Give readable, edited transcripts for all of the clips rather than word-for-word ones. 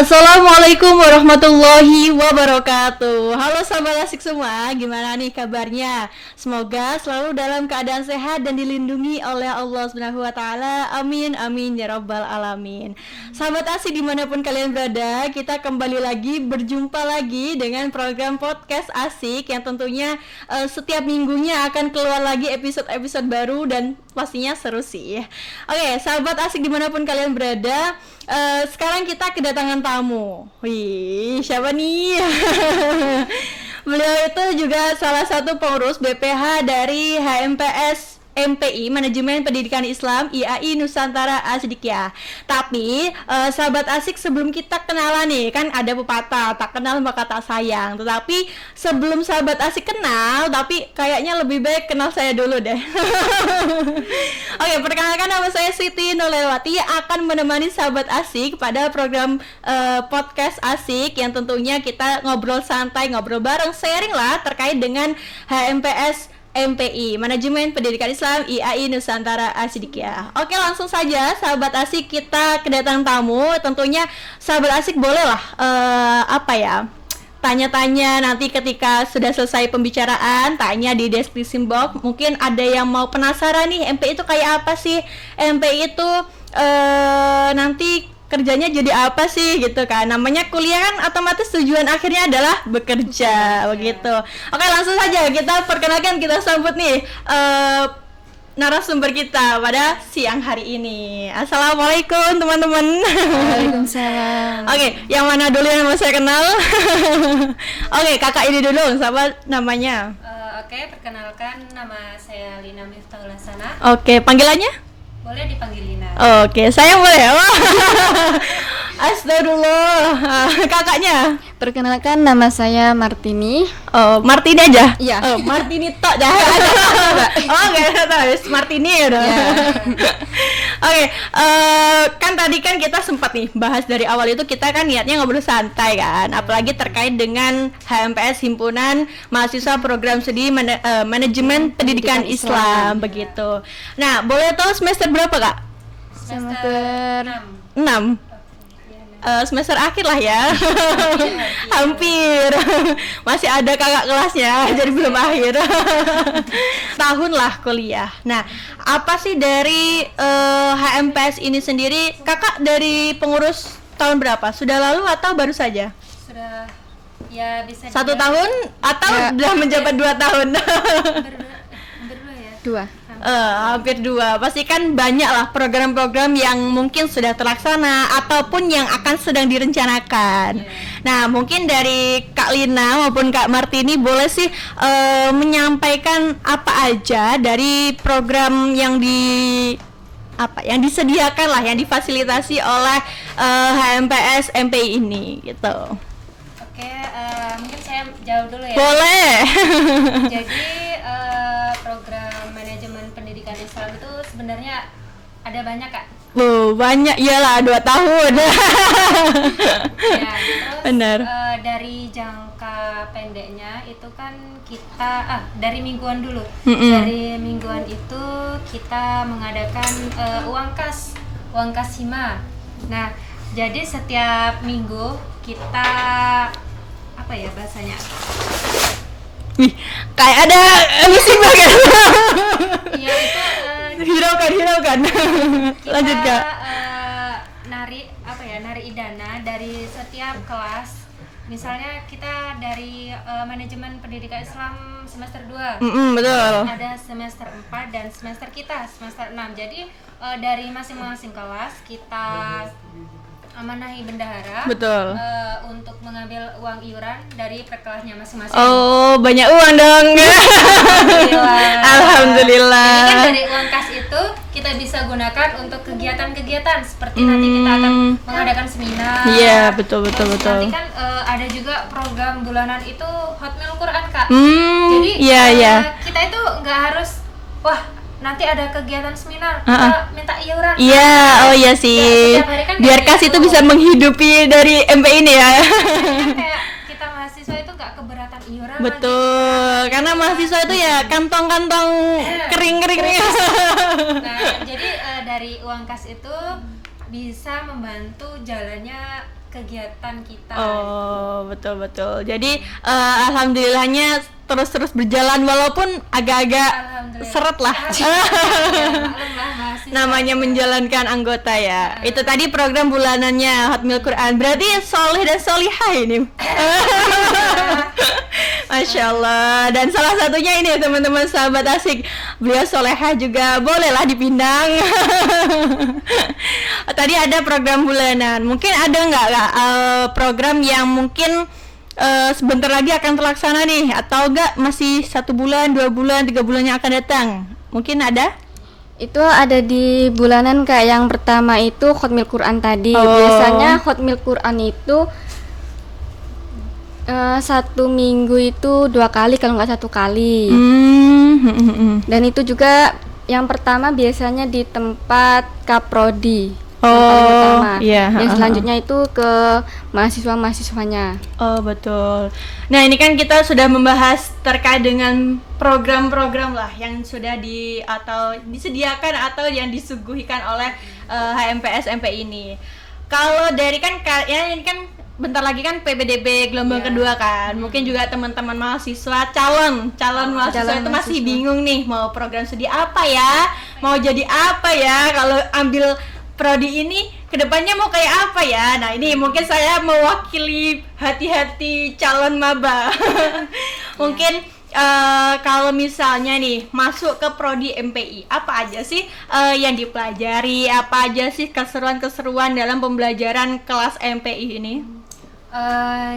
Assalamualaikum warahmatullahi wabarakatuh. Halo sahabat asik semua, gimana nih kabarnya? Semoga selalu dalam keadaan sehat dan dilindungi oleh Allah Subhanahu wa taala. Amin amin ya rabbal alamin. Sahabat asik dimanapun kalian berada, kita kembali lagi berjumpa lagi dengan program podcast asik yang tentunya setiap minggunya akan keluar lagi episode-episode baru dan pastinya seru sih. Oke, sahabat asik dimanapun kalian berada, sekarang kita kedatangan tamu. Wih, siapa nih? Beliau itu juga salah satu pengurus BPH dari HMPS MPI, Manajemen Pendidikan Islam IAI Nusantara Asdikiyah. Tapi sahabat asik, sebelum kita kenalan nih, kan ada pepatah tak kenal maka tak sayang. Tetapi sebelum sahabat asik kenal, tapi kayaknya lebih baik kenal saya dulu deh. Oke, perkenalkan, nama saya Siti Nolewati, akan menemani sahabat asik pada program podcast asik yang tentunya kita ngobrol santai, ngobrol bareng, sharing lah terkait dengan HMPS MPI, Manajemen Pendidikan Islam IAI Nusantara Asdikiyah. Oke, langsung saja sahabat asik, kita kedatangan tamu. Tentunya sahabat asik bolehlah tanya-tanya nanti ketika sudah selesai pembicaraan, tanya di description box. Mungkin ada yang mau penasaran nih, MPI itu kayak apa sih? MPI itu nanti kerjanya jadi apa sih gitu kan. Namanya kuliah kan otomatis tujuan akhirnya adalah bekerja begitu. Oke, langsung saja kita perkenalkan, kita sambut nih narasumber kita pada siang hari ini. Assalamualaikum teman-teman. Waalaikumsalam. Oke, yang mana dulu yang mau saya kenal? Oke, kakak ini dulu, siapa namanya? Oke, perkenalkan, nama saya Lina Miftahul Hasanah. Oke, panggilannya? Boleh dipanggil Lina. Oke, saya boleh. Wah. Astagfirullah. Kakaknya? Perkenalkan, nama saya Martini. Oh, Martini aja? Iya. Oh, Martini tok dah. Oh, enggak ada, Martini ya udah. Oke, kan tadi kan kita sempat nih bahas dari awal itu, kita kan niatnya ngobrol santai kan, apalagi terkait dengan HMPS, Himpunan Mahasiswa Program Studi Manajemen Pendidikan Islam begitu. Nah, boleh tahu semester berapa, Kak? Semester 6. Semester akhir lah ya. Hampir. Masih ada kakak kelasnya, jadi belum akhir. Tahun lah kuliah. Nah, apa sih dari HMPS ini sendiri? Kakak dari pengurus tahun berapa? Sudah lalu atau baru saja? Sudah, ya bisa 1 tahun atau sudah menjabat 2 tahun? berdua ya. 2. Hampir 2. Pasti kan banyak lah program-program yang mungkin sudah terlaksana ataupun yang akan sedang direncanakan. Nah, mungkin dari Kak Lina maupun Kak Martini boleh sih menyampaikan apa aja dari program yang yang disediakan lah, yang difasilitasi oleh HMPS MPI ini gitu. Oke, mungkin saya jawab dulu ya. Boleh. Jadi program manajemen pendidikan Islam itu sebenarnya ada banyak, Kak. Banyak, iyalah 2 tahun. Ya, terus Benar. Dari jangka pendeknya itu kan kita dari mingguan dulu. Dari mingguan itu kita mengadakan uang kas hima. Nah, jadi setiap minggu kita apa ya bahasanya? Wih, kayak ada musibah kan? Iya, itu Hiraukan. kita Lanjut, Kak. Nari dana dari setiap kelas. Misalnya kita dari manajemen pendidikan Islam semester 2. Betul. Ada semester 4 dan semester kita semester 6. Jadi dari masing-masing kelas kita amanahi bendahara. Betul. Untuk mengambil uang iuran dari perkelasnya masing-masing. Oh, banyak uang dong. Alhamdulillah. Jadi kan dari uang kas itu kita bisa gunakan untuk kegiatan-kegiatan seperti nanti kita akan mengadakan seminar. Iya, betul. Nanti kan ada juga program bulanan itu Hotmail Quran, Kak. Jadi kita itu nggak harus nanti ada kegiatan seminar kita minta iuran. Iya, oh iya sih. Kan biar kas itu bisa menghidupi dari MP ini ya. Kan kayak kita mahasiswa itu nggak keberatan iuran. Betul, karena mahasiswa itu ya kantong-kantong kering-kering. Nah, jadi dari uang kas itu bisa membantu jalannya kegiatan kita. Oh, betul. Jadi alhamdulillahnya terus berjalan walaupun agak-agak seret lah. Namanya menjalankan anggota ya. Itu tadi program bulanannya Hotmil Quran. Berarti soleh dan solihah ini. Masya Allah. Dan salah satunya ini teman-teman sahabat asik, beliau solehah juga, bolehlah dipindang. Tadi ada program bulanan. Mungkin ada nggak program yang mungkin sebentar lagi akan terlaksana nih, atau enggak masih 1 bulan, 2 bulan, 3 bulan yang akan datang? Mungkin ada? Itu ada di bulanan, kayak yang pertama itu Hotmil Quran tadi. Biasanya Hotmil Quran itu 1 minggu itu 2 kali kalau nggak 1 kali. Dan itu juga yang pertama biasanya di tempat Kaprodi. Iya. Dan selanjutnya itu ke mahasiswa-mahasiswanya. Oh, betul. Nah, ini kan kita sudah membahas terkait dengan program-program lah yang sudah disediakan atau yang disuguhkan oleh HMPS MPI ini. Kalau dari ya ini kan bentar lagi kan PPDB gelombang kedua kan. Mungkin juga teman-teman mahasiswa calon mahasiswa itu masih bingung nih, mau program studi apa ya? Mau jadi apa ya kalau ambil prodi ini, kedepannya mau kayak apa ya? Nah, ini mungkin saya mewakili hati-hati calon maba. Mungkin kalau misalnya nih masuk ke prodi MPI, apa aja sih yang dipelajari? Apa aja sih keseruan-keseruan dalam pembelajaran kelas MPI ini?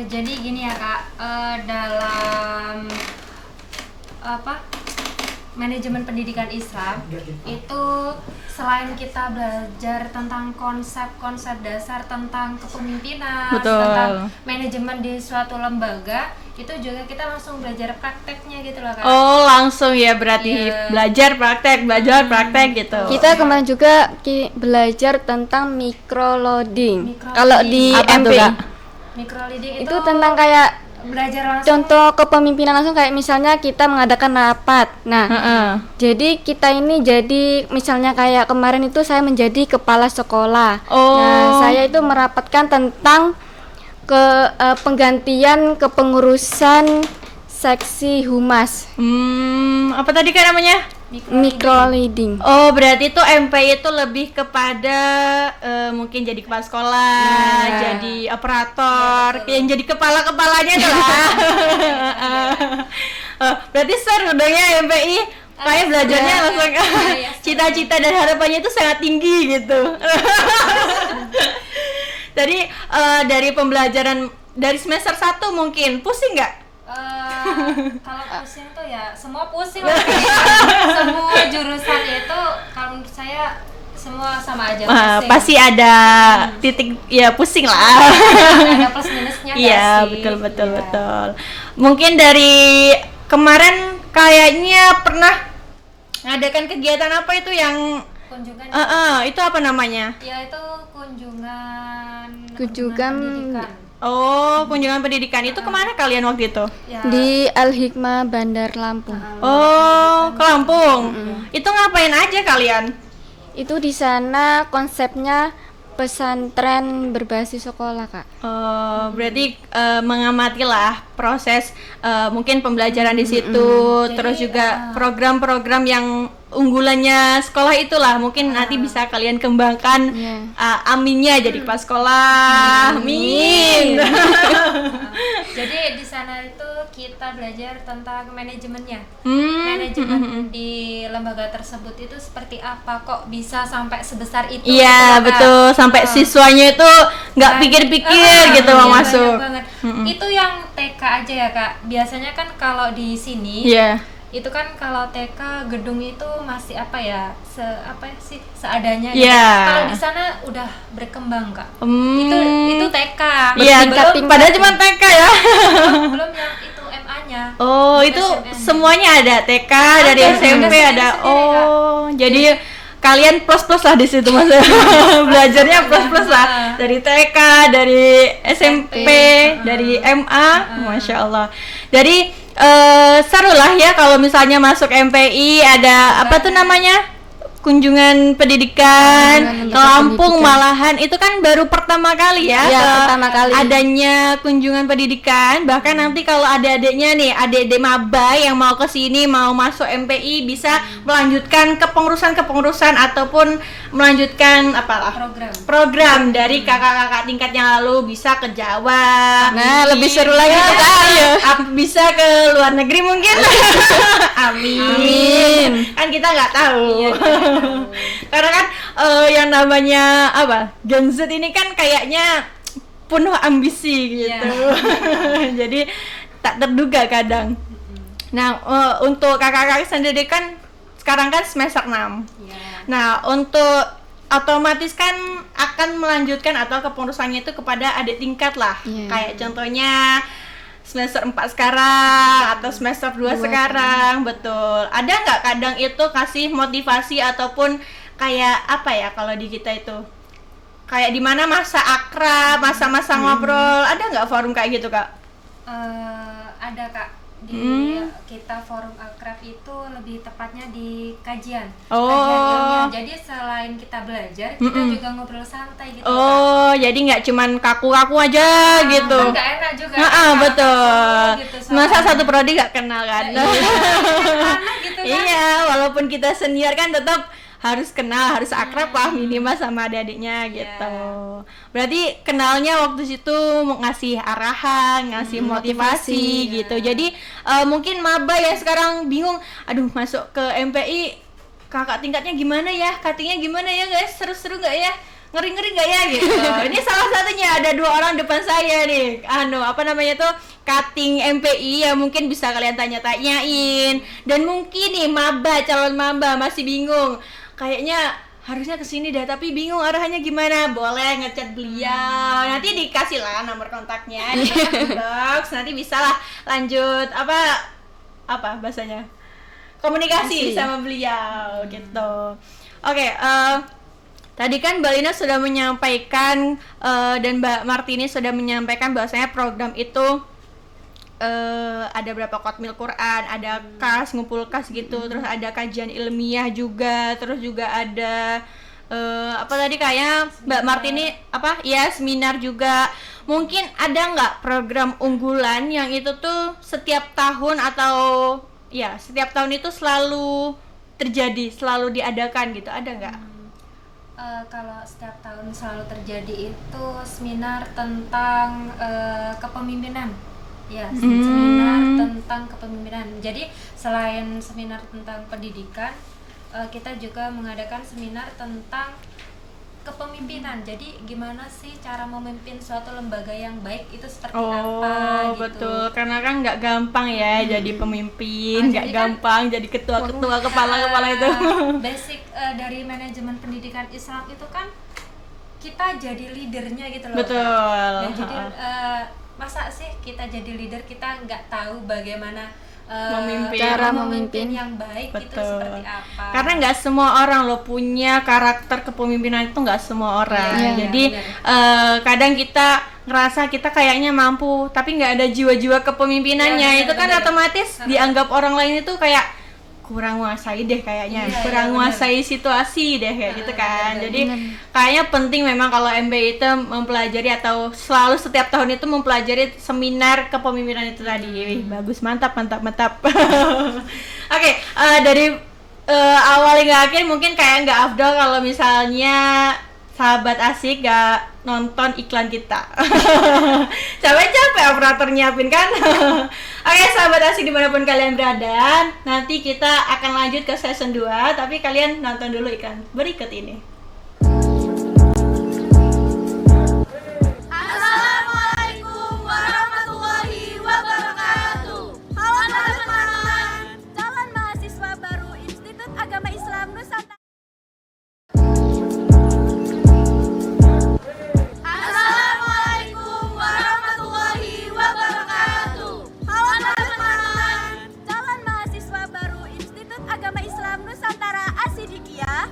Jadi gini ya Kak, dalam manajemen pendidikan Islam itu selain kita belajar tentang konsep-konsep dasar tentang kepemimpinan, tentang manajemen di suatu lembaga, itu juga kita langsung belajar prakteknya gitu loh Kak. Oh, langsung ya berarti belajar praktek gitu. Kita kemarin juga belajar tentang microloading. Kalau di MPI Microloading itu tentang kayak belajar langsung. Contoh kepemimpinan langsung, kayak misalnya kita mengadakan rapat. Nah, jadi kita ini jadi misalnya kayak kemarin itu saya menjadi kepala sekolah. Nah, saya itu merapatkan tentang penggantian kepengurusan seksi humas. Apa tadi kan namanya? Microleading. Oh, berarti itu MPI itu lebih kepada mungkin jadi kepala sekolah, jadi operator, yang jadi kepalanya itu lah. Berarti seru dong ya MPI. Kayak belajarnya langsung cita-cita dan harapannya itu sangat tinggi gitu. Jadi dari pembelajaran dari semester 1 mungkin pusing nggak? Kalau pusing tuh ya semua pusing lah. Semua jurusan itu kalau menurut saya semua sama aja pusing. Pasti ada titik ya pusing lah. Ada plus minusnya nggak sih? Iya, betul. Mungkin dari kemarin kayaknya pernah ngadakan kegiatan apa itu yang kunjungan? Itu apa namanya? Ya itu kunjungan pendidikan. Oh, kunjungan pendidikan. Itu kemana kalian waktu itu? Ya. Di Al-Hikmah Bandar Lampung. Oh, ke Lampung. Itu ngapain aja kalian? Itu di sana konsepnya pesantren berbasis sekolah, Kak. Berarti mengamati lah proses mungkin pembelajaran di situ, terus juga program-program yang unggulannya sekolah itulah mungkin nanti bisa kalian kembangkan. Aminnya jadi kepala sekolah. Amin. Jadi di sana itu kita belajar tentang manajemennya. Manajemen di lembaga tersebut itu seperti apa, kok bisa sampai sebesar itu? Iya, betul. Sampai siswanya itu nggak pikir-pikir gitu mau masuk. Itu yang TK aja ya Kak. Biasanya kan kalau di sini itu kan kalau TK gedung itu masih seadanya. Kalau di sana udah berkembang Kak. Itu TK. Iya, padahal cuma TK ya. Belum yang itu MA-nya. Oh, itu semuanya ada TK dari SMP ada. Oh, jadi kalian plus lah di situ Mas. Belajarnya plus lah dari TK, dari SMP, dari MA. Masya Allah. Jadi seru lah ya kalau misalnya masuk MPI ada apa tuh namanya? kunjungan pendidikan ke Lampung malahan itu kan baru pertama kali ya, pertama kali adanya kunjungan pendidikan. Bahkan nanti kalau adik-adiknya nih, adik-adik maba yang mau ke sini mau masuk MPI bisa melanjutkan kepengurusan ataupun melanjutkan program dari kakak-kakak tingkat yang lalu, bisa ke Jawa. Nah, lebih seru lagi kita bisa ke luar negeri mungkin. Amin. Kan kita nggak tahu. Karena kan yang namanya Gen Z ini kan kayaknya penuh ambisi gitu. Jadi tak terduga kadang. Nah, untuk kakak-kakak sendiri kan sekarang kan semester 6. Nah, untuk otomatis kan akan melanjutkan atau kepengurusannya itu kepada adik tingkat lah. Kayak contohnya semester 4 sekarang atau semester 2 sekarang, betul. Ada nggak kadang itu kasih motivasi ataupun kayak kalau di kita itu kayak di mana masa akrab, masa-masa ngobrol, ada nggak forum kayak gitu, Kak? Ada, Kak. Di kita forum akrab itu lebih tepatnya di kajian ilmiah. Jadi selain kita belajar, kita juga ngobrol santai gitu. Jadi nggak cuman kaku-kaku aja gitu. Nggak enak juga. Betul. Gitu, masa satu prodi nggak kenal kan? Gitu kan? Iya, walaupun kita senior kan tetap harus kenal, harus akrab lah minimal sama adik-adiknya gitu. Berarti kenalnya waktu situ ngasih arahan, ngasih motivasi gitu. Jadi mungkin maba ya sekarang bingung, aduh masuk ke MPI kakak tingkatnya gimana ya, cuttingnya gimana ya guys, seru-seru nggak ya, ngeri-ngeri nggak ya gitu. Ini salah satunya, ada 2 orang depan saya nih, cutting MPI yang mungkin bisa kalian tanya-tanyain. Dan mungkin nih calon maba masih bingung, kayaknya harusnya kesini dah tapi bingung arahannya gimana, boleh ngechat beliau, nanti dikasih lah nomor kontaknya di box, nanti bisa lah lanjut bahasanya komunikasi sama beliau gitu. Oke, tadi kan Mbak Lina sudah menyampaikan dan Mbak Martini sudah menyampaikan bahwasanya program itu ada berapa khotmil Quran, ada ngumpul kas gitu, terus ada kajian ilmiah juga, terus juga ada kayak Mbak Martini seminar juga. Mungkin ada nggak program unggulan yang itu tuh setiap tahun atau setiap tahun itu selalu terjadi, selalu diadakan gitu, ada nggak? Kalau setiap tahun selalu terjadi itu seminar tentang kepemimpinan. Seminar tentang kepemimpinan. Jadi selain seminar tentang pendidikan, kita juga mengadakan seminar tentang kepemimpinan. Jadi gimana sih cara memimpin suatu lembaga yang baik itu seperti apa gitu. Betul, karena kan nggak gampang ya jadi pemimpin, nggak gampang jadi ketua-ketua, kepala-kepala itu. Basic dari manajemen pendidikan Islam itu kan kita jadi leadernya gitu loh. Betul. Jadi masa sih kita jadi leader kita nggak tahu bagaimana cara memimpin yang baik. Betul. Itu seperti apa? Karena nggak semua orang punya karakter kepemimpinan, itu nggak semua orang. Jadi kadang kita ngerasa kita kayaknya mampu tapi nggak ada jiwa-jiwa kepemimpinannya, itu kan otomatis dianggap orang lain itu kayak kurang menguasai deh kayaknya, kurang menguasai situasi deh kayak gitu kan. Jadi kayaknya penting memang kalau MPI itu mempelajari atau selalu setiap tahun itu mempelajari seminar kepemimpinan itu tadi. Bagus, mantap. Oke, dari awal hingga akhir mungkin kayak nggak afdol kalau misalnya sahabat asik gak nonton iklan kita. Capek operator nyiapin kan. Oke, sahabat asik dimanapun kalian berada, nanti kita akan lanjut ke season 2, tapi kalian nonton dulu iklan berikut ini. Assalamualaikum warahmatullahi wabarakatuh. Halo teman-teman, calon mahasiswa baru Institut Agama Islam Nusantara. Assalamualaikum warahmatullahi wabarakatuh. Halo teman-teman, calon mahasiswa baru Institut Agama Islam Nusantara Asidikia.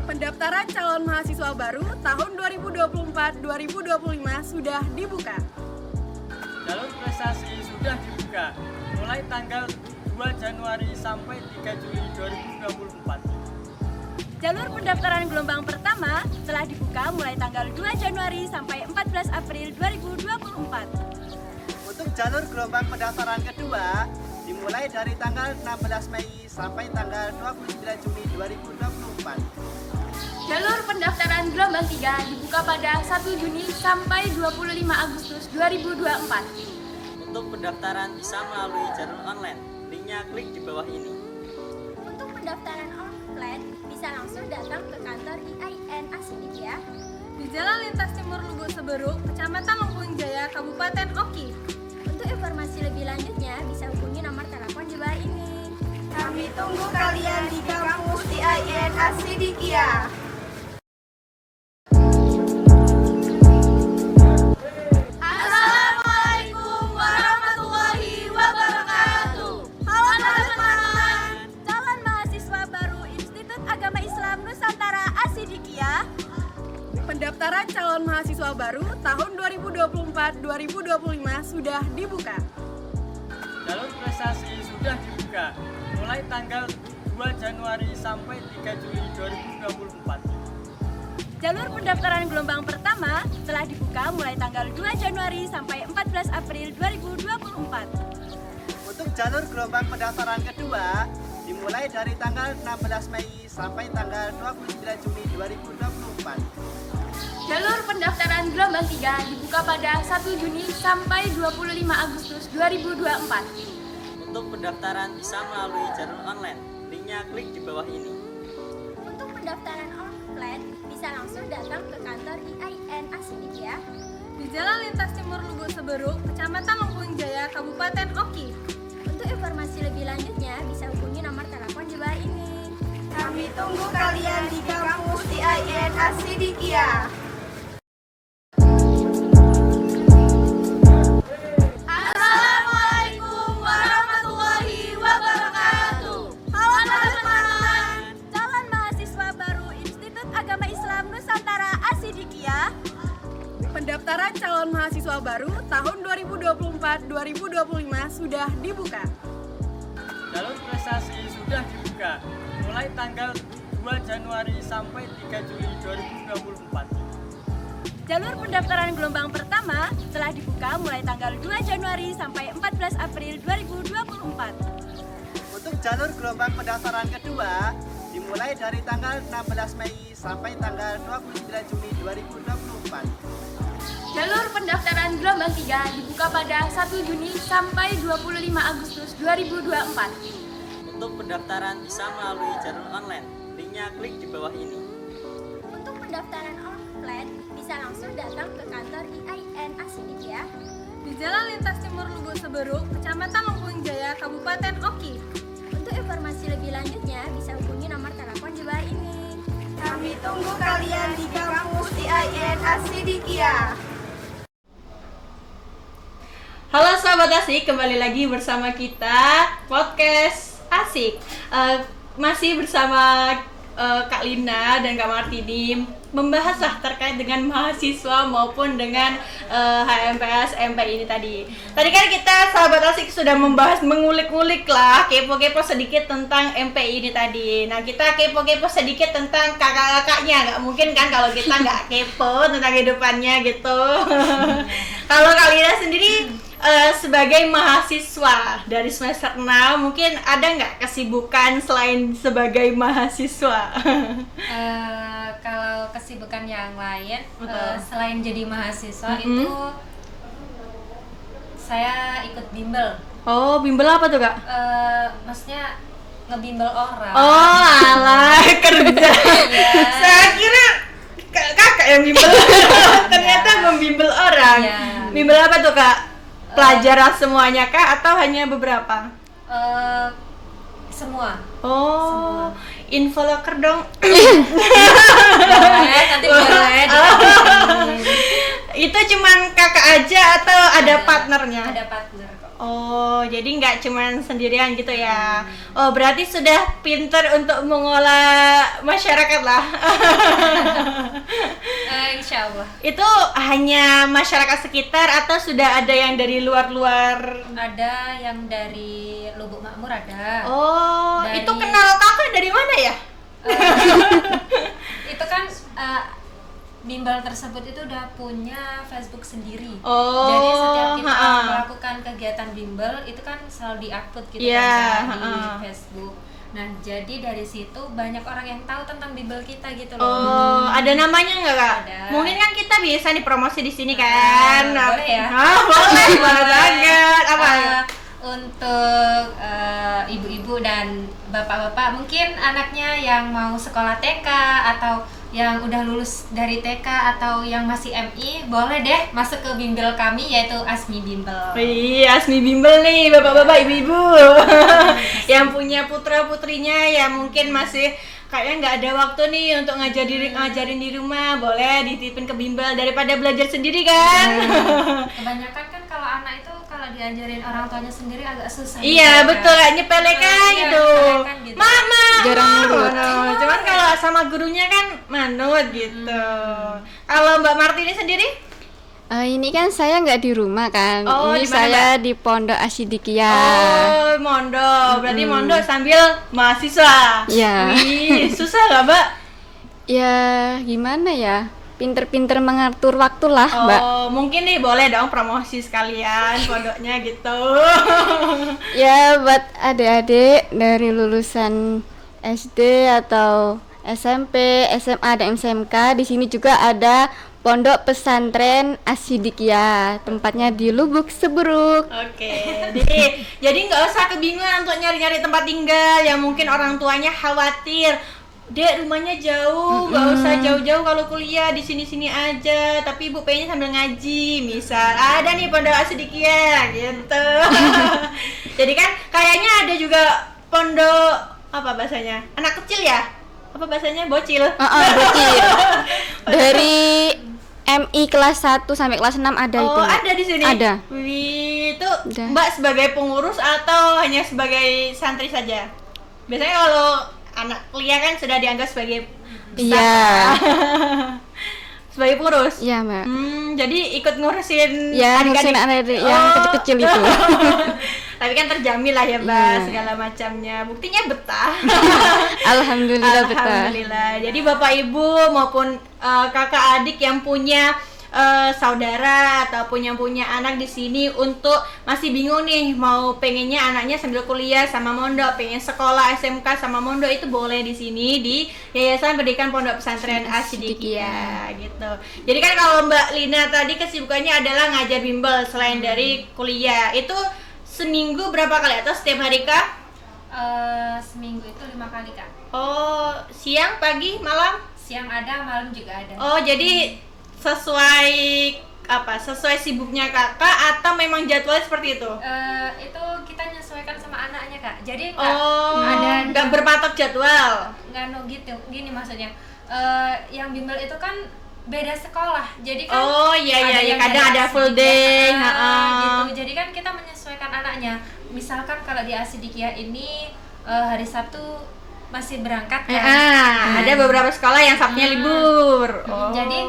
Pendaftaran calon mahasiswa baru tahun 2024-2025 sudah dibuka. Jalur prestasi sudah dibuka mulai tanggal 2 Januari sampai 3 Juli 2024. Jalur pendaftaran gelombang pertama telah dibuka mulai tanggal 2 Januari sampai 14 April 2024. Untuk jalur gelombang pendaftaran kedua dimulai dari tanggal 16 Mei sampai tanggal 29 Juni 2024. Jalur pendaftaran gelombang 3 dibuka pada 1 Juni sampai 25 Agustus 2024. Untuk pendaftaran bisa melalui jalur online. Linknya klik di bawah ini. Untuk pendaftaran offline bisa langsung datang ke kantor IAIN Asidikia Di Jalan Lintas Timur Lugu Seberuk, Kecamatan Lengkung Jaya, Kabupaten Oki. Untuk informasi lebih lanjutnya bisa hubungi nomor telepon di bawah ini. Kami tunggu kalian di kampus IAIN Asidikia. Assalamualaikum warahmatullahi wabarakatuh. Halo teman-teman, calon mahasiswa baru Institut Agama Islam Nusantara Asidikia. Pendaftaran calon mahasiswa baru tahun 2024-2025 sudah dibuka. Jalur prestasi sudah dibuka mulai tanggal 2 Januari sampai 3 Juli 2024. Jalur pendaftaran gelombang pertama telah dibuka mulai tanggal 2 Januari sampai 14 April 2024. Untuk jalur gelombang pendaftaran kedua dimulai dari tanggal 16 Mei sampai tanggal 29 Juni 2024. Jalur pendaftaran gelombang 3 dibuka pada 1 Juni sampai 25 Agustus 2024. Untuk pendaftaran bisa melalui jalur online. Linknya klik di bawah ini. Untuk pendaftaran offline bisa langsung datang ke kantor IAIN Asidikia Di Jalan Lintas Timur Lugu Seberuk, Kecamatan Lengkung Jaya, Kabupaten Oki. Untuk informasi lebih lanjutnya bisa hubungi nomor telepon di bawah ini. Kami tunggu kalian di kampus IAIN Asidikia. Assalamualaikum warahmatullahi wabarakatuh. Halo teman-teman, calon mahasiswa baru Institut Agama Islam Nusantara Asidikia. Pendaftaran calon mahasiswa baru tahun 2024-2025 sudah dibuka. Jalur prestasi sudah dibuka mulai tanggal 2 Januari sampai 3 Juli 2024. Jalur pendaftaran gelombang pertama telah dibuka mulai tanggal 2 Januari sampai 14 April 2024. Untuk jalur gelombang pendaftaran kedua dimulai dari tanggal 16 Mei sampai tanggal 29 Juni 2024. Jalur pendaftaran gelombang 3 dibuka pada 1 Juni sampai 25 Agustus 2024. Untuk pendaftaran bisa melalui jalur online. Linknya klik di bawah ini. Untuk pendaftaran offline bisa langsung datang ke kantor IAIN Asidikia Di Jalan Lintas Timur Lugu Seberuk, Kecamatan Lengkung Jaya, Kabupaten Oki. Untuk informasi lebih lanjutnya bisa hubungi nomor telepon di bawah ini. Kami tunggu kalian di kampus IAIN Asidikia. Halo sahabat asik, kembali lagi bersama kita podcast asik. Masih bersama Kak Lina dan Kak Martini membahaslah terkait dengan mahasiswa maupun dengan HMPS MPI ini tadi. Tadi kan kita sahabat asik sudah membahas mengulik-ngulik lah, kepo-kepo sedikit tentang MPI ini tadi. Nah, kita kepo-kepo sedikit tentang kakak-kakaknya. Nggak mungkin kan kalau kita nggak kepo tentang kehidupannya gitu. Kalau Kak Lina sendiri sebagai mahasiswa dari semester 6 mungkin ada nggak kesibukan selain sebagai mahasiswa? Kalau kesibukan yang lain selain jadi mahasiswa Mm-hmm. itu saya ikut bimbel. Oh, bimbel apa tuh Kak? Maksudnya ngebimbel orang. Oh alah, kerja. Saya kira kakak yang bimbel. Ternyata membimbel orang. Iya. Bimbel apa tuh Kak? Pelajaran semuanya Kak atau hanya beberapa? Semua. Oh, info loker dong. Boleh, nanti boleh. Itu cuman kakak aja atau ada partnernya? Ada partner kok. Oh, jadi nggak cuman sendirian gitu ya. Oh, berarti sudah pinter untuk mengolah masyarakat lah. Insya Allah. Itu hanya masyarakat sekitar atau sudah ada yang dari luar-luar? Ada yang dari Lubuk Makmur ada. Oh, Dari- itu kenal kakak dari mana ya? Itu kan bimbel tersebut itu udah punya Facebook sendiri. Jadi setiap kita melakukan kegiatan bimbel itu kan selalu di-upload gitu kan di Facebook. Nah, jadi dari situ banyak orang yang tahu tentang bimbel kita gitu loh. Ada namanya nggak, Kak? Ada. Mungkin kan kita bisa dipromosi di sini kan. Boleh ya? Boleh banget. Apa? Untuk ibu-ibu dan bapak-bapak, mungkin anaknya yang mau sekolah TK atau yang udah lulus dari TK atau yang masih MI, boleh deh masuk ke bimbel kami yaitu Asmi Bimbel. Iya, Asmi Bimbel nih, bapak-bapak, ibu-ibu yang punya putra-putrinya yang mungkin masih kayaknya nggak ada waktu nih untuk ngajarin di rumah, boleh dititipin ke bimbel daripada belajar sendiri kan. Kebanyakan kan kalau anak itu kalau diajarin orang tuanya sendiri agak susah. Iya, betul, kayak nyepelekan gitu. Mama, jarang nurut. Cuman kalau sama gurunya kan manut gitu. Kalau Mbak Martini sendiri? Ini kan saya nggak di rumah kan, ini dimana, saya Mbak? di Pondok Asyidikiyah. Mondok. Berarti mondok sambil mahasiswa. Iya. Wih, susah nggak, Mbak? Ya gimana ya, pinter-pinter mengatur waktu lah, Mbak. Mungkin nih boleh dong promosi sekalian pondoknya gitu. Ya buat adik-adik dari lulusan SD atau SMP, SMA dan SMK, di sini juga ada Pondok Pesantren Asyidikiyah, tempatnya di Lubuk Seberuk. Oke, jadi nggak usah kebingungan untuk nyari-nyari tempat tinggal yang mungkin orang tuanya khawatir. Dek, rumahnya jauh, nggak usah jauh-jauh kalau kuliah di sini-sini aja. Tapi ibu pengennya sambil ngaji, misal ada nih Pondok Asyidikiyah gitu. Jadi kan kayaknya ada juga pondok apa bahasanya? Anak kecil ya? Apa bahasanya? Bocil. Bocil. Dari MI kelas 1 sampai kelas 6 ada itu. Oh, ada di sini? Ada. Wih, itu Ada. Mbak sebagai pengurus atau hanya sebagai santri saja? Biasanya kalau anak kuliah kan sudah dianggap sebagai Iya. sebagai pengurus? Iya, Mbak. Jadi ikut ngurusin Ya, adik-adik? ngurusin adik-adik yang kecil-kecil itu. Tapi kan terjamin lah ya, Mbak, Iya. segala macamnya. Buktinya betah. Alhamdulillah betah. Alhamdulillah. Jadi Bapak Ibu maupun kakak adik yang punya saudara ataupun yang punya anak di sini untuk masih bingung nih mau pengennya anaknya sambil kuliah sama mondok, pengen sekolah SMK sama mondok, itu boleh di sini di Yayasan Pendidikan Pondok Pesantren Asyidikiyah gitu. Jadi kan kalau Mbak Lina tadi kesibukannya adalah ngajar bimbel selain dari kuliah. Itu seminggu berapa kali atau setiap hari, Kak? Seminggu itu 5 kali, Kak. Oh, siang, pagi, malam? Siang ada, malam juga ada. Oh, jadi sesuai apa? Sesuai sibuknya Kakak atau memang jadwalnya seperti itu? Itu kita menyesuaikan sama anaknya, Kak. Jadi nggak berpatok jadwal. nggak gitu. Gini maksudnya. Yang bimbel itu kan beda sekolah. Jadi kan iya, yang kadang dari ada full Asyidikiyah, day. gitu. Jadi kan kita menyesuaikan anaknya. Misalkan kalau di Asyidikiyah ini hari Sabtu masih berangkat kan. Ada beberapa sekolah yang Sabtunya libur. Jadi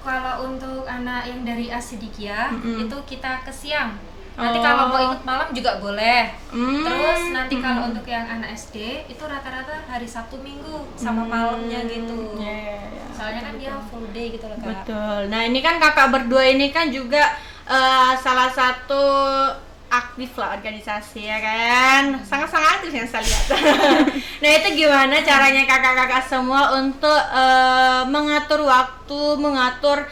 kalau untuk anak yang dari Asyidikiyah itu kita ke siang. Nanti kalau mau ikut malam juga boleh. Terus nanti kalau untuk yang anak SD itu rata-rata hari Sabtu Minggu sama malamnya gitu. Soalnya kan dia full day gitu loh, Kak. Betul. Nah, ini kan Kakak berdua ini kan juga salah satu aktif lah organisasi ya kan, sangat-sangat aktif yang saya lihat. Nah, itu gimana caranya kakak-kakak semua untuk mengatur waktu, mengatur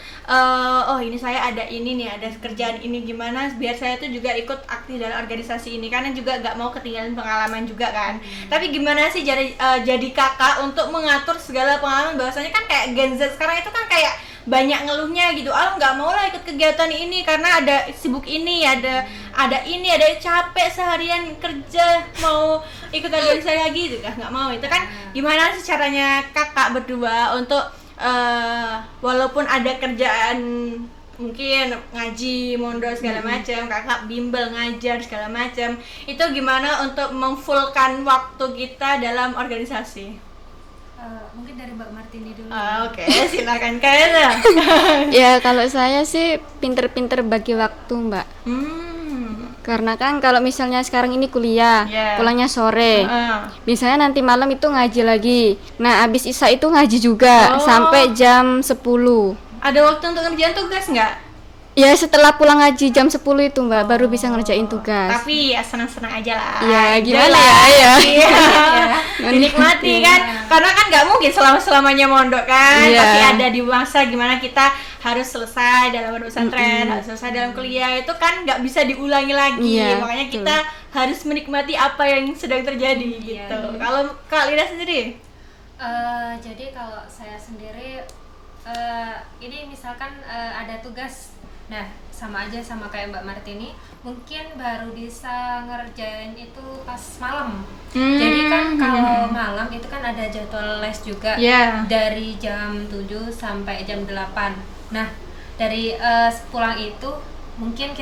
ini saya ada ini nih, ada kerjaan ini, gimana biar saya tuh juga ikut aktif dalam organisasi ini, karena juga nggak mau ketinggalan pengalaman juga kan. Tapi gimana sih jadi kakak untuk mengatur segala pengalaman, bahwasanya kan kayak Gen Z sekarang itu kan kayak banyak ngeluhnya gitu, nggak mau lah ikut kegiatan ini karena ada sibuk ini, ada ini, ada capek seharian kerja, mau ikut organisasi lagi gitu kan, nggak mau. Itu kan gimana sih caranya kakak berdua untuk walaupun ada kerjaan mungkin ngaji, mondok segala macam, kakak bimbel ngajar segala macam, itu gimana untuk memfullkan waktu kita dalam organisasi? Mungkin dari Mbak Martini dulu. Oke, silakan Kayla. Ya kalau saya sih pinter-pinter bagi waktu, Mbak. Karena kan kalau misalnya sekarang ini kuliah, pulangnya sore. Biasanya nanti malam itu ngaji lagi. Nah, abis isya itu ngaji juga sampai jam 10. Ada waktu untuk ngerjain tugas nggak? Ya setelah pulang ngaji jam 10 itu Mbak baru bisa ngerjain tugas. Tapi ya senang-senang aja lah. Ya gimana ya? Dinikmati kan. Karena kan nggak mungkin selama-selamanya mondok kan. Pasti ada di masa gimana kita harus selesai dalam pesantren, harus selesai dalam kuliah, itu kan nggak bisa diulangi lagi. Makanya kita harus menikmati apa yang sedang terjadi gitu. Kalau Kak Lida sendiri? Jadi kalau saya sendiri ini misalkan ada tugas, nah sama aja sama kayak Mbak Martini, mungkin baru bisa ngerjain itu pas malam. Jadi kan kalau malam itu kan ada jadwal les juga dari jam 7 sampai jam 8. Nah dari pulang itu mungkin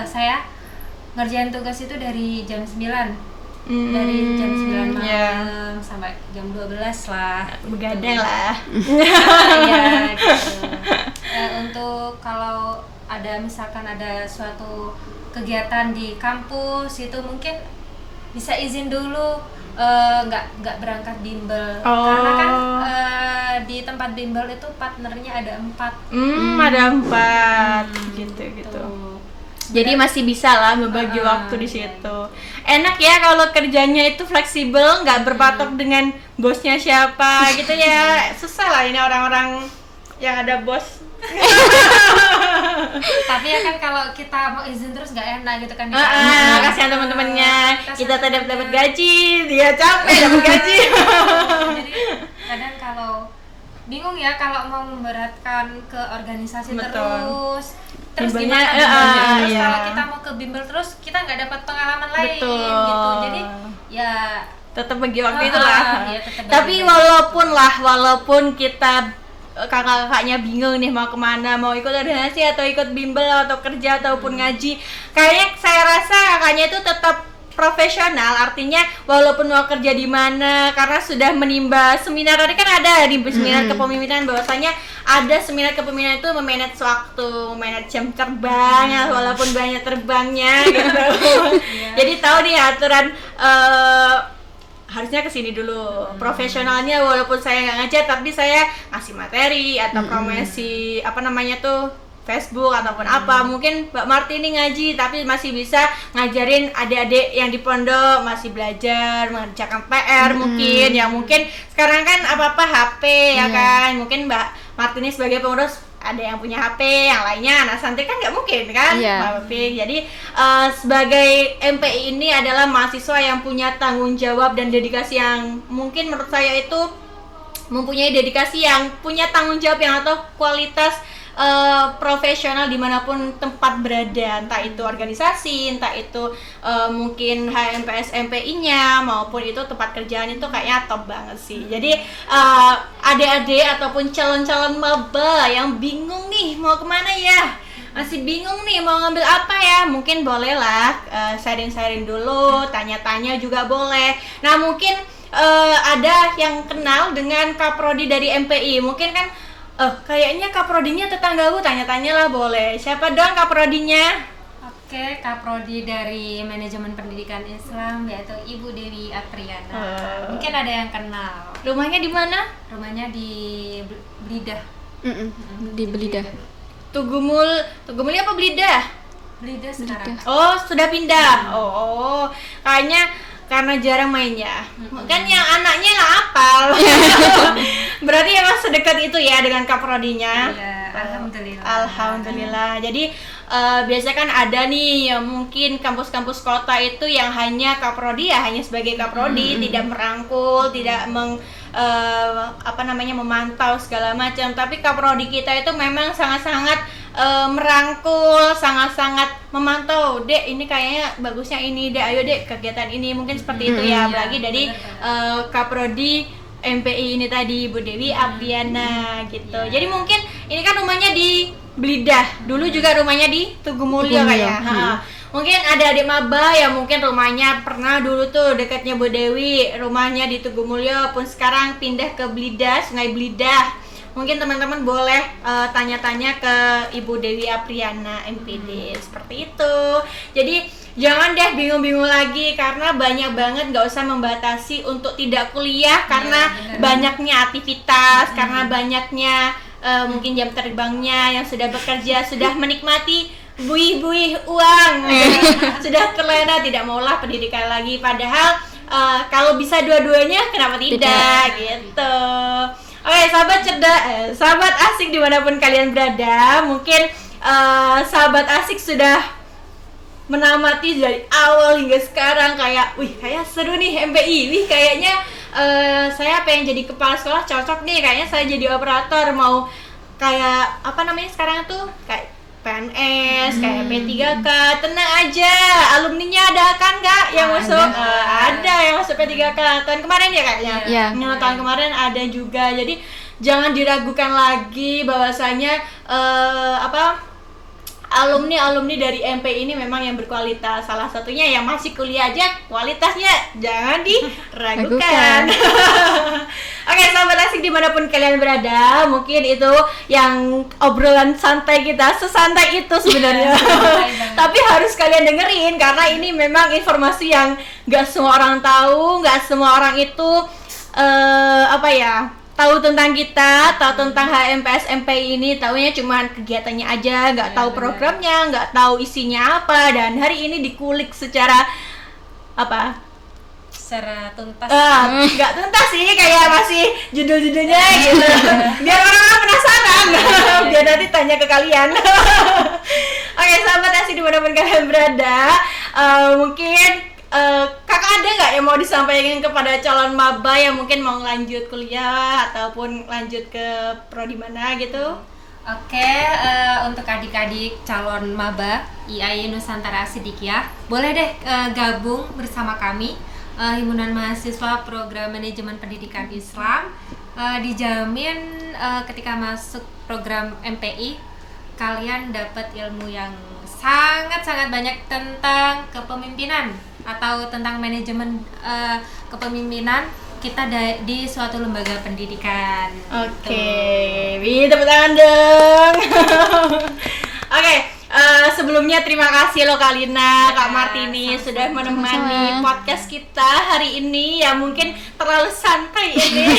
saya ngerjain tugas itu dari jam 9. Dari jam 9 malam sampai jam 12 lah. Begadang lah. Iya gitu. Untuk kalau misalkan ada suatu kegiatan di kampus itu mungkin bisa izin dulu, nggak berangkat bimbel. Karena kan di tempat bimbel itu partnernya ada 4. Ada 4 gitu. Jadi masih bisa lah membagi waktu di situ. Enak ya kalau kerjanya itu fleksibel, nggak berpatok dengan bosnya siapa gitu ya. Susah lah ini orang-orang yang ada bos. Tapi ya kan kalau kita mau izin terus nggak enak gitu kan. Kasihan teman-temannya. Kita dapat gaji, dia capek dapat gaji. Jadi kadang kalau bingung ya kalau mau memberatkan ke organisasi terus gimana terus kalau kita mau ke bimbel terus kita nggak dapat pengalaman lain gitu. Jadi ya tetap bagi waktu itulah. Tapi walaupun kita kakak-kakaknya bingung nih mau kemana, mau ikut organisasi atau ikut bimbel atau kerja ataupun ngaji, kayaknya saya rasa kakaknya itu tetap profesional. Artinya walaupun mau kerja di mana, karena sudah menimba seminar, tadi kan ada di seminar kepemimpinan bahwasanya ada seminar kepemimpinan itu memanage waktu, memanage jam terbang ya, walaupun banyak terbangnya gitu. Jadi tahu nih aturan harusnya kesini dulu. Profesionalnya walaupun saya nggak ngajar tapi saya ngasih materi atau promosi Facebook ataupun apa. Mungkin Mbak Martini ngaji tapi masih bisa ngajarin adik-adik yang di pondok masih belajar mengerjakan PR mungkin. Ya mungkin sekarang kan apa-apa HP ya kan. Mungkin Mbak Martini sebagai pengurus ada yang punya HP, yang lainnya anak santri kan nggak mungkin kan, Mbak Pik. Jadi sebagai MPI ini adalah mahasiswa yang punya tanggung jawab dan dedikasi yang mungkin menurut saya itu mempunyai dedikasi yang punya tanggung jawab yang atau kualitas profesional dimanapun tempat berada, entah itu organisasi, entah itu mungkin HMPS MPI-nya maupun itu tempat kerjaan, itu kayaknya top banget sih. Jadi adik-adik ataupun calon-calon maba yang bingung nih mau kemana ya, masih bingung nih mau ngambil apa ya, mungkin bolehlah sharing-sharing dulu, tanya-tanya juga boleh. Nah mungkin ada yang kenal dengan Kaprodi dari MPI, mungkin kan kayaknya Kaprodinya tetanggaku, tanya-tanya lah boleh. Siapa dong Kaprodinya? Oke, Kaprodi dari Manajemen Pendidikan Islam yaitu Ibu Dewi Apriana. Mungkin ada yang kenal. Rumahnya di mana? Rumahnya di Blidah. Di Blidah. Tugumul apa Blidah? Blidah sekarang. Oh, sudah pindah. Oh, kayaknya karena jarang mainnya. Kan yang anaknya lah apal. Berarti emang sedekat itu ya dengan Kaprodinya. Iya, Alhamdulillah. Jadi biasanya kan ada nih mungkin kampus-kampus kota itu yang hanya Kaprodi ya, hanya sebagai Kaprodi, tidak merangkul, tidak memantau segala macam. Tapi Kaprodi kita itu memang sangat-sangat merangkul, sangat-sangat memantau. Dek, ini kayaknya bagusnya ini, Dek, ayo Dek kegiatan ini, mungkin seperti itu ya. Apalagi dari Kaprodi MPI ini tadi, Bu Dewi Apriana gitu. Jadi mungkin ini kan rumahnya di Blidah, dulu juga rumahnya di Tugumulyo kayak. Mungkin ada adik maba yang mungkin rumahnya pernah dulu tuh dekatnya Bu Dewi, rumahnya di Tugumulyo pun sekarang pindah ke Blidah, Sungai Blidah. Mungkin teman-teman boleh tanya-tanya ke Ibu Dewi Apriana MPD seperti itu. Jadi jangan deh bingung-bingung lagi karena banyak banget, nggak usah membatasi untuk tidak kuliah karena banyaknya aktivitas, karena banyaknya mungkin jam terbangnya yang sudah bekerja, sudah menikmati buih-buih uang, sudah terlena, tidak maulah pendidikan lagi. Padahal kalau bisa dua-duanya, kenapa tidak gitu. Oke, sahabat asik dimanapun kalian berada, mungkin sahabat asik sudah menamati dari awal hingga sekarang kayak, wih kayak seru nih MPI, wih kayaknya saya pengen jadi kepala sekolah cocok nih, kayaknya saya jadi operator, mau kayak apa namanya sekarang tuh kayak PNS, kayak P3K. Tenang aja, alumninya ada kan nggak yang masuk? Ada yang masuk P3K tahun kemarin ya kayaknya. Tahun kemarin ada juga. Jadi jangan diragukan lagi bahwasanya alumni dari MP ini memang yang berkualitas. Salah satunya yang masih kuliah aja kualitasnya jangan diragukan. Oke, sahabat asik dimanapun kalian berada, mungkin itu yang obrolan santai kita, sesantai itu sebenarnya. Tapi harus kalian dengerin karena ini memang informasi yang gak semua orang tahu, gak semua orang itu tahu tentang kita, tahu tentang HMPS MPI ini, taunya cuma kegiatannya aja, nggak tahu programnya, nggak tahu isinya apa. Dan hari ini dikulik secara secara tuntas. Nggak tuntas sih, kayak masih judul-judulnya gitu. Biar orang-orang penasaran, biar nanti tanya ke kalian. Oke, sahabat asik dimanapun kalian berada, mungkin kakak ada nggak yang mau disampaikan kepada calon maba yang mungkin mau lanjut kuliah ataupun lanjut ke prodi mana gitu? Oke, untuk adik-adik calon maba IAI Nusantara As-Siddiqiyah, boleh deh gabung bersama kami, Himpunan Mahasiswa Program Manajemen Pendidikan Islam. Dijamin ketika masuk program MPI kalian dapat ilmu yang sangat-sangat banyak tentang kepemimpinan atau tentang manajemen kepemimpinan kita di suatu lembaga pendidikan. Oke, tepuk tangan dong. Oke, sebelumnya terima kasih loh Kalina, Kak Martini sudah menemani podcast kita hari ini yang mungkin terlalu santai ini.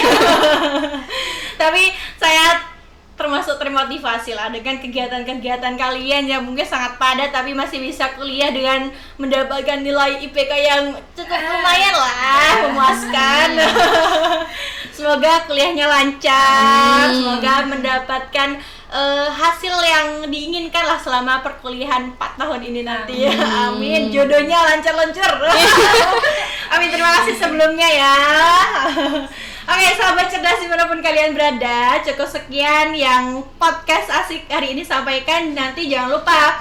Tapi saya termasuk termotivasi lah dengan kegiatan-kegiatan kalian yang mungkin sangat padat tapi masih bisa kuliah dengan mendapatkan nilai IPK yang cukup lumayan lah, memuaskan. Semoga kuliahnya lancar, semoga mendapatkan hasil yang diinginkan lah selama perkuliahan 4 tahun ini nanti. Amin, jodohnya lancar-lancar. Amin, terima kasih sebelumnya ya. Oke, sahabat cerdas dimanapun kalian berada, cukup sekian yang podcast asik hari ini sampaikan. Nanti jangan lupa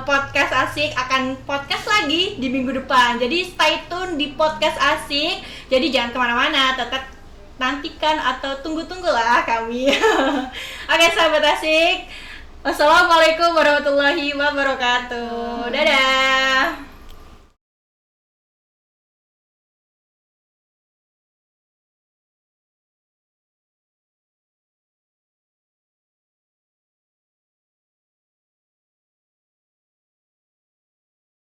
podcast asik akan podcast lagi di minggu depan. Jadi stay tune di podcast asik. Jadi jangan kemana-mana, tetap nantikan atau tunggu-tunggulah kami. Oke, sahabat asik, wassalamualaikum warahmatullahi wabarakatuh. Dadah.